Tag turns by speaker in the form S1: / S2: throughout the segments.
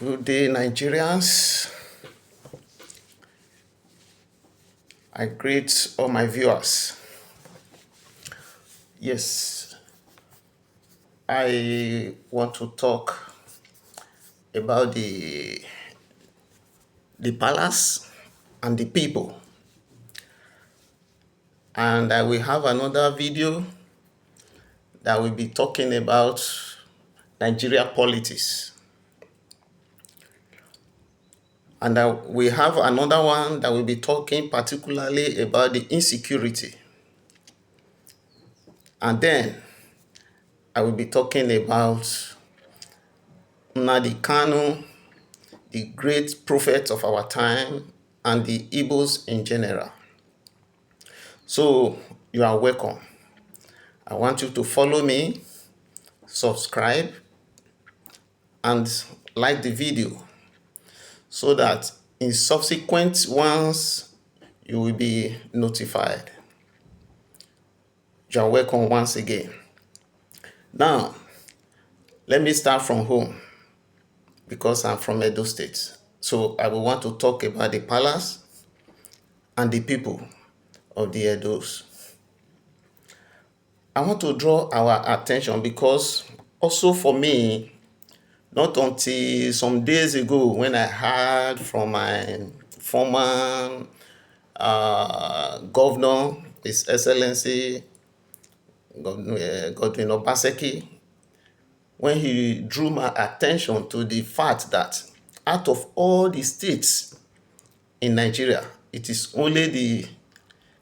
S1: Good day, Nigerians. I greet all my viewers. Yes, I want to talk about the palace and the people. And I will have another video that will be talking about Nigeria politics. And we have another one that will be talking particularly about the insecurity. And then I will be talking about Nnamdi Kanu, the great prophet of our time, and the Igbos in general. So you are welcome. I want you to follow me, subscribe, and like the video so that in subsequent ones you will be notified. You are welcome once again. Now, let me start from home because I'm from Edo State. So I will want to talk about the palace and the people of the Edos. I want to draw our attention because also for me, not until some days ago when I heard from my former governor, His Excellency Godwin Obaseki, when he drew my attention to the fact that out of all the states in Nigeria, it is only the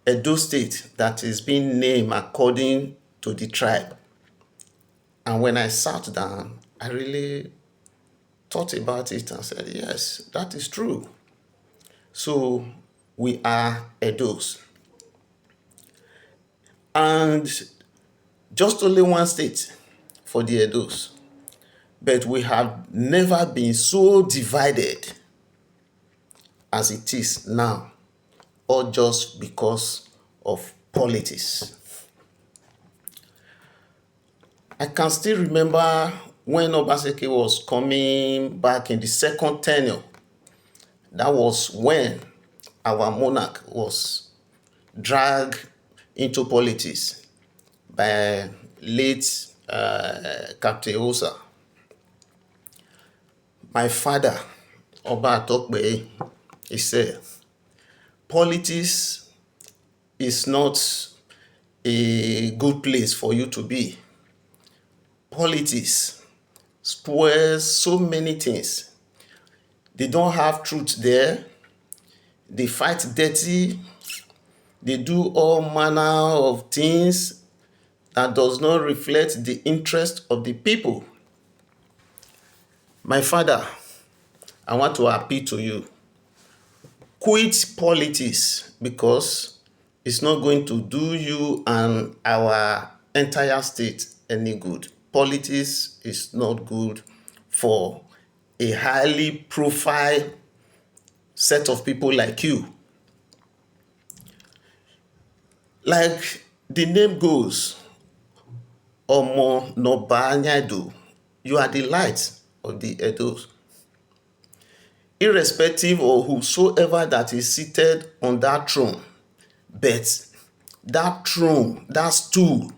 S1: Edo State that is being named according to the tribe. And when I sat down, I really thought about it and said, yes, that is true. So we are Edos. And just only one state for the Edos. But we have never been so divided as it is now, or just because of politics. I can still remember when Obaseki was coming back in the second tenure. That was when our monarch was dragged into politics by late Captain Osa. My father, Oba Atokbe, he said, politics is not a good place for you to be. Politics spoils so many things. They don't have truth there. They fight dirty. They do all manner of things that does not reflect the interest of the people. My father, I want to appeal to you. Quit politics because it's not going to do you and our entire state any good. Politics is not good for a highly profile set of people like you. Like the name goes, Omo Noba Nyado, you are the light of the Edos. Irrespective of whosoever that is seated on that throne, but that throne, that stool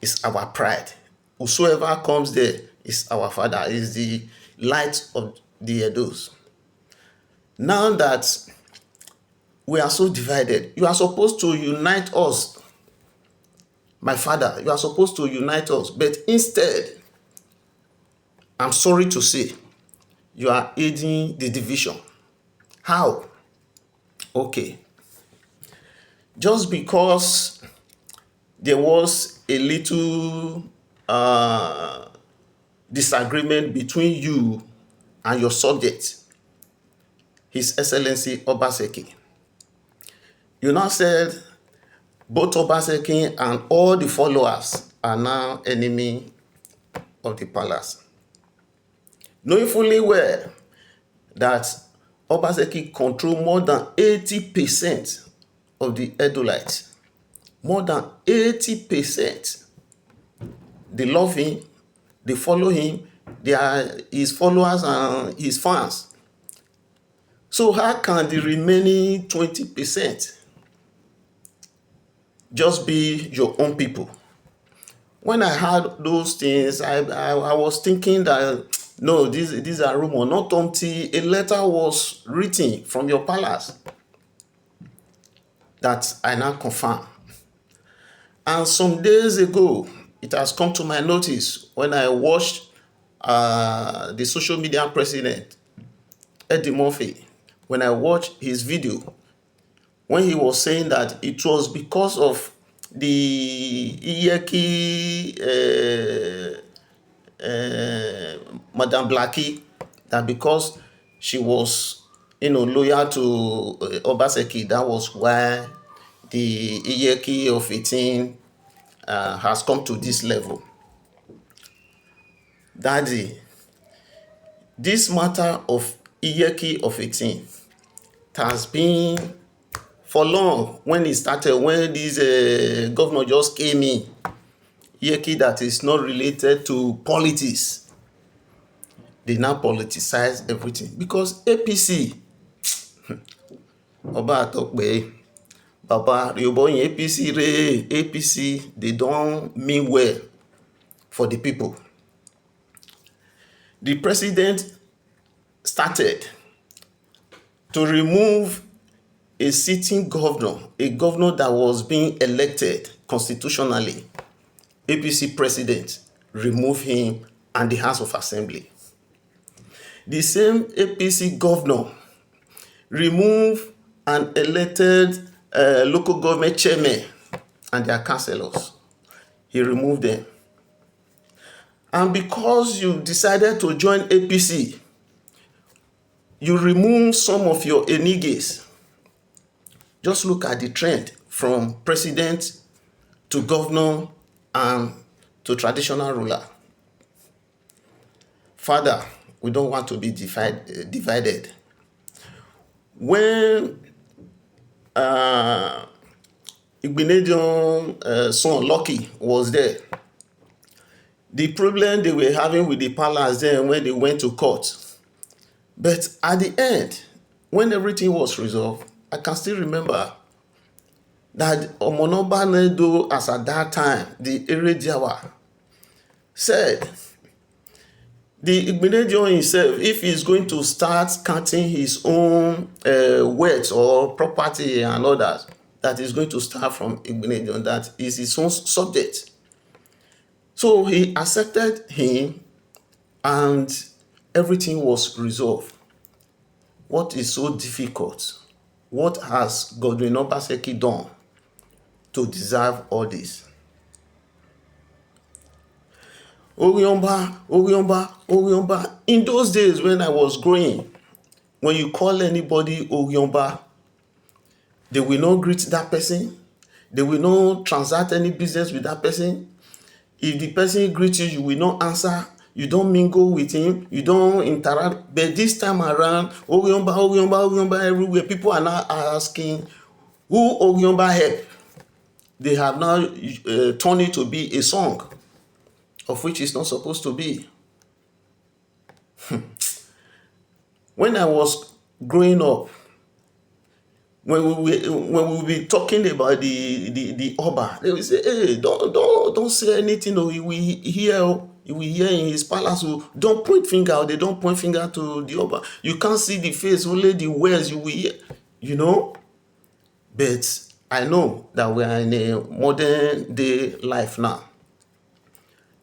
S1: is our pride. Whosoever comes there is our father, is the light of the Edos. Now that we are so divided, you are supposed to unite us. My father, you are supposed to unite us. But instead, I'm sorry to say, you are aiding the division. How? Okay. Just because there was a little disagreement between you and your subject, His Excellency Obaseki. You now said both Obaseki and all the followers are now enemy of the palace. Knowing fully well that Obaseki control more than 80% of the Edolites. More than 80%. They love him, they follow him, They are his followers and his fans. So how can the remaining 20% just be your own people? When I heard those things, I was thinking that no, these are rumors. Not until a letter was written from your palace that I now confirm. And some days ago, it has come to my notice when I watched the social media president, Eddie Murphy, when I watched his video, when he was saying that it was because of the Iyeki Madam Blackie, that because she was, loyal to Obaseki, that was why the Iyeki of 18 has come to this level. Daddy, this matter of Iyeki of 18 has been for long. When it started, when this governor just came in, Iyeki that is not related to politics, they now politicize everything because APC, Oba Atokpe, Baba Rioboyin, APC, they don't mean well for the people. The president started to remove a sitting governor, a governor that was being elected constitutionally. APC president remove him and the House of Assembly. The same APC governor remove an elected local government chairman and their councillors. He removed them. And because you decided to join APC, you remove some of your eniges. Just look at the trend from president to governor and to traditional ruler. Father, we don't want to be divided. When Igbinedion son Lucky was there, the problem they were having with the palace then when they went to court. But at the end, when everything was resolved, I can still remember that Omonoba Nedo, as at that time, the Erejawa, said the Igbinedion himself, if he's going to start counting his own wealth or property and others, that is going to start from Igbinedion, that is his own subject. So he accepted him and everything was resolved. What is so difficult? What has Godwin Obaseki done to deserve all this? Oryomba. In those days when I was growing, when you call anybody Oryomba, they will not greet that person. They will not transact any business with that person. If the person greets you, you will not answer. You don't mingle with him. You don't interact. But this time around, Oryomba everywhere. People are now asking, who Oryomba help? They have now turned it to be a song, of which it's not supposed to be. When I was growing up, when we will be talking about the Oba, they will say, hey, don't say anything. Or we hear in his palace. Don't point finger. They don't point finger to the Oba. You can't see the face, only the words you will hear. But I know that we are in a modern day life now.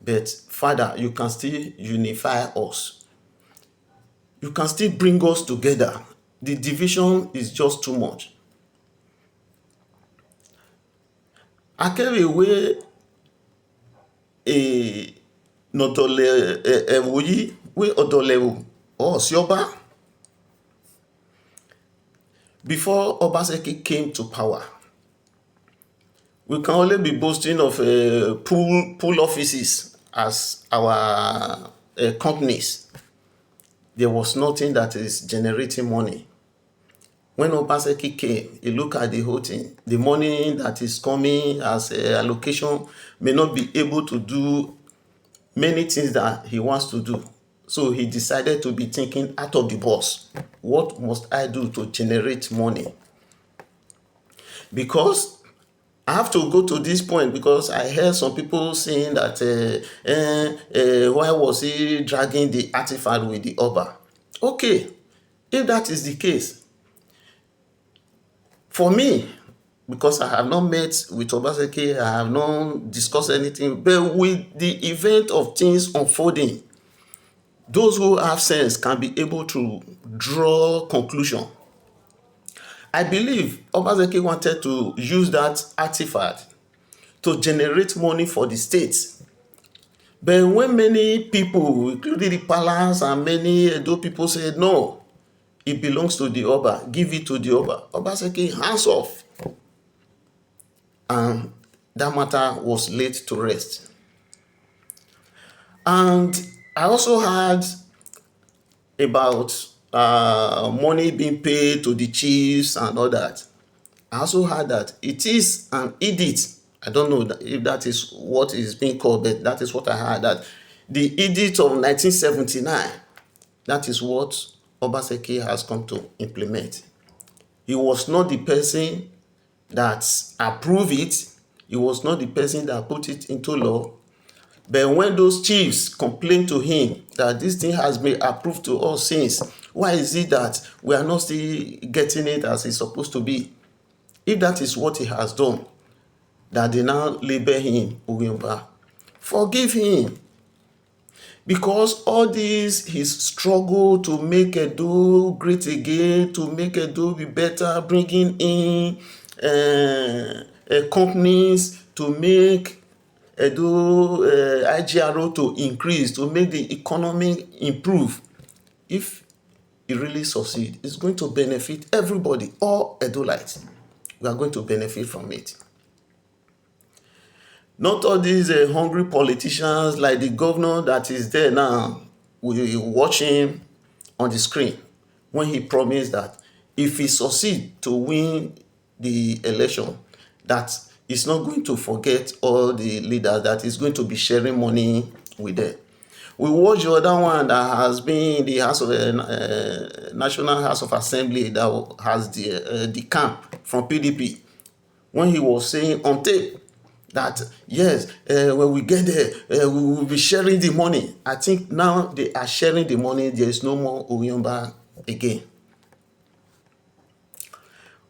S1: But Father, you can still unify us. You can still bring us together. The division is just too much. Akerewe nodole ewoyi we odolewo Osioba. Before Obaseki came to power, we can only be boasting of pool offices as our companies. There was nothing that is generating money. When Obaseki came, you look at the whole thing. The money that is coming as allocation may not be able to do many things that he wants to do. So he decided to be thinking out of the box. What must I do to generate money? Because I have to go to this point, because I heard some people saying that why was he dragging the artifact with the Oba? Okay, if that is the case, for me, because I have not met with Obaseki, I have not discussed anything, but with the event of things unfolding, those who have sense can be able to draw conclusion. I believe Obaseki wanted to use that artifact to generate money for the state. But when many people, including the palace and many Edo people, said no, it belongs to the Oba, give it to the Oba, Obaseki hands off. And that matter was laid to rest. And I also heard about money being paid to the chiefs and all that. I also heard that it is an edict. I don't know if that is what is being called, but that is what I heard, that the edict of 1979, that is what Obaseki has come to implement. He was not the person that approved it. He was not the person that put it into law. But when those chiefs complained to him that this thing has been approved to us since, why is it that we are not still getting it as it's supposed to be? If that is what he has done, that they now label him Uyumba, forgive him. Because all this, his struggle to make Edo great again, to make Edo be better, bringing in companies to make Edo IGRO to increase, to make the economy improve. If it really succeed, it's going to benefit everybody, all Edolites. We are going to benefit from it. Not all these hungry politicians like the governor that is there now. We watch him on the screen when he promised that if he succeed to win the election, that he's not going to forget all the leaders, that he's going to be sharing money with them. We watch the other one that has been in the House of National House of Assembly, that has the camp from PDP, when he was saying on tape that yes, when we get there, we will be sharing the money. I think now they are sharing the money. There is no more Uyumba again.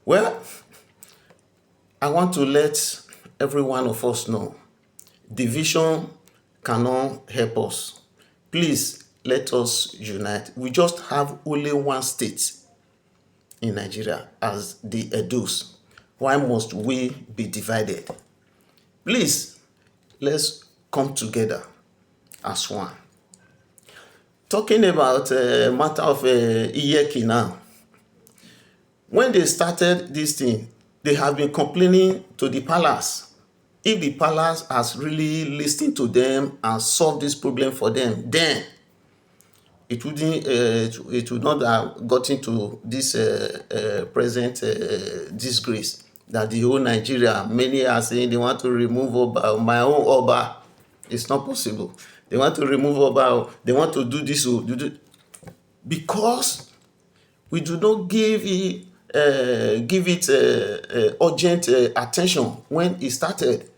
S1: Well, I want to let every one of us know division cannot help us. Please let us unite. We just have only one state in Nigeria as the Edos. Why must we be divided? Please, let's come together as one. Talking about matter of Iyeki now. When they started this thing, they have been complaining to the palace. If the palace has really listened to them and solved this problem for them, then it would not have gotten to this present disgrace that the whole Nigeria, many are saying they want to remove Oba. My own Oba, it's not possible. They want to remove Oba. They want to do this. Because we do not give it urgent attention when it started.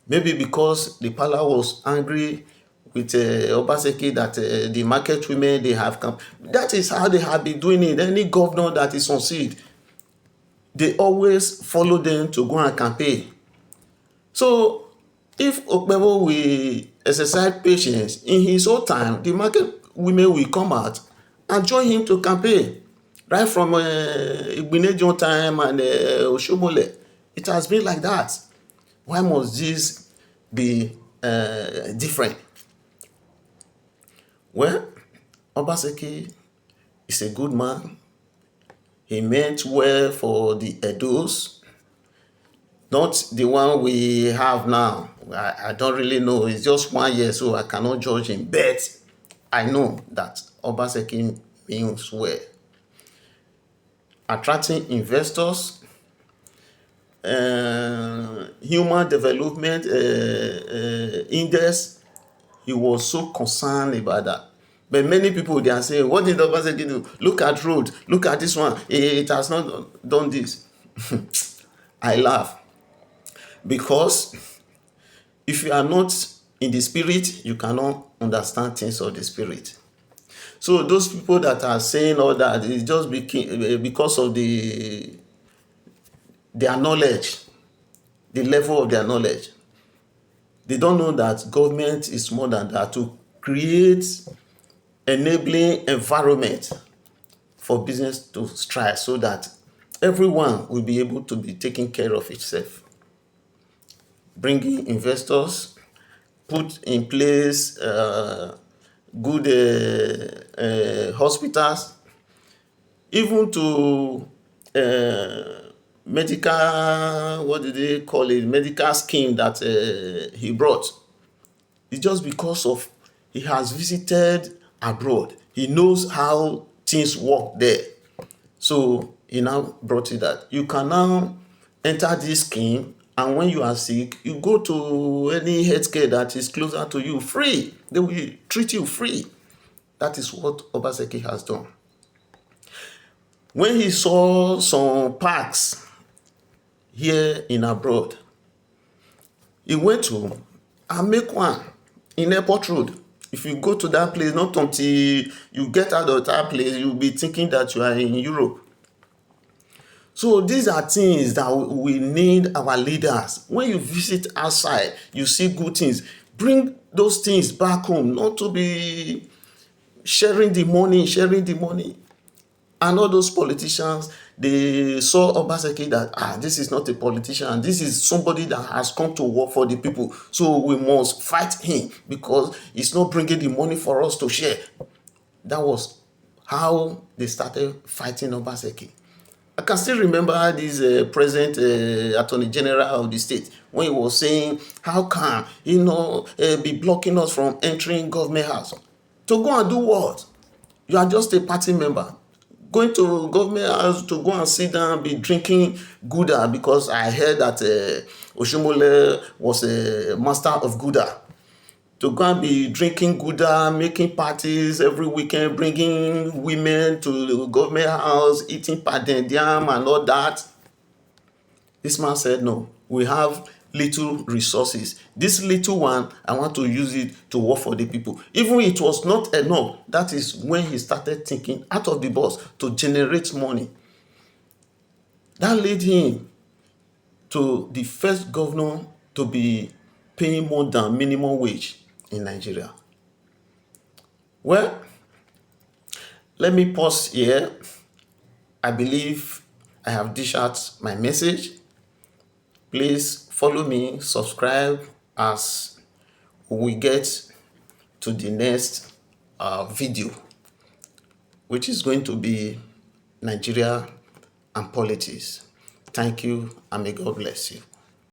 S1: Maybe because the palace was angry with Obaseki that the market women, they have come. That is how they have been doing it. Any governor that is on seat, they always follow them to go and campaign. So if Okpebo will exercise patience, in his own time, the market women will come out and join him to campaign. Right from Igbinejo time and Oshomole, it has been like that. Why must this be different? Well, Obaseki is a good man. He meant well for the Edos, not the one we have now. I don't really know. It's just 1 year, so I cannot judge him. But I know that Obaseki means well. Attracting investors, human development index, he was so concerned about that. But many people, they are saying, what did Obaseki do? Look at road, look at this one. It has not done this. I laugh because if you are not in the spirit, you cannot understand things of the spirit. So those people that are saying all that is just because of their knowledge, the level of their knowledge. They don't know that government is more than that, to create enabling environment for business to strive so that everyone will be able to be taking care of itself. Bringing investors, put in place good hospitals, even to medical, what did they call it, medical scheme that he brought. It's just because of he has visited abroad. He knows how things work there. So he now brought it that you can now enter this scheme, and when you are sick, you go to any healthcare that is closer to you free. They will treat you free. That is what Obaseki has done. When he saw some parks here in abroad, he went to and make one in Airport Road. If you go to that place, not until you get out of that place, you'll be thinking that you are in Europe. So these are things that we need our leaders. When you visit outside, you see good things. Bring those things back home, not to be sharing the money. And all those politicians, they saw Obaseki that this is not a politician, this is somebody that has come to work for the people, so we must fight him because he's not bringing the money for us to share. That was how they started fighting Obaseki. I can still remember this present Attorney General of the state when he was saying, how can he be blocking us from entering government house? To go and do what? You are just a party member. Going to government house to go and sit down, be drinking Gouda, because I heard that Oshomole was a master of Gouda. To go and be drinking Gouda, making parties every weekend, bringing women to the government house, eating padendiam and all that. This man said, no, we have little resources. This little one, I want to use it to work for the people. Even it was not enough. That is when he started thinking out of the box to generate money. That led him to the first governor to be paying more than minimum wage in Nigeria. Well, let me pause here. I believe I have dished out my message. Please follow me, subscribe as we get to the next video, which is going to be Nigeria and politics. Thank you, and may God bless you.